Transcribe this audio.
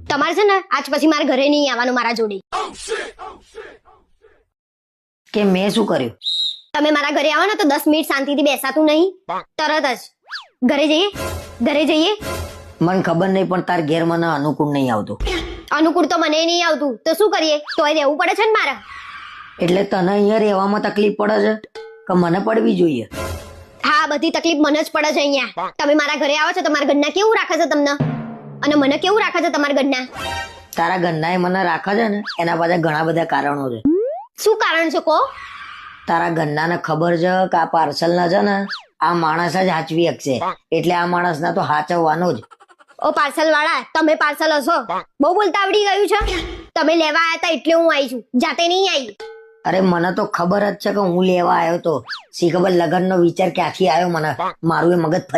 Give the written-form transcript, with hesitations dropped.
તમારે છે ને આજ પછી મારા ઘરે નહીં આવવાનું મારા જોડે. કે મેં શું કર્યું? તમે મારા ઘરે આવો ને તો 10 મિનિટ શાંતિથી બેસાતું નહીં. તરત જ ઘરે જઈએ. મને ખબર નહીં પણ તાર ઘેર મને અનુકૂળ નહીં આવતું. અનુકૂળ તો મને નહીં આવતું તો શું કરીએ, તોય રહેવું પડે છે ને મારે. એટલે તને અહીંયા રહેવામાં તકલીફ પડે છે કે મને પડવી જોઈએ? હા, બધી તકલીફ મને જ પડે છે અહીંયા. તમે મારા ઘરે આવો છો તો મારા ઘરના કેવું રાખે છે તમને, અને મને કેવું રાખે છે તમારા ઘરના? તારા ઘરના મને રાખે છે ને એના પાછળ ઘણા બધા કારણો છે. શું કારણ છે કો? તારા ઘરનાને ખબર છે કે આ પાર્સલ ના છે ને આ માણસ જ હાચવી શકશે, એટલે આ માણસ ના તો હાચવવાનો જ. ઓ પાર્સલ વાળા, તમે પાર્સલ હશો? બહુ બોલતા આવડી ગયું છે. તમે લેવા આવ્યા હતા એટલે હું આવી છું, જાતે નહીં આવી. અરે મને તો ખબર જ છે કે હું લેવા આવ્યો તો. શી ખબર લગન નો વિચાર ક્યાંથી આવ્યો મને, મારું એ મગજ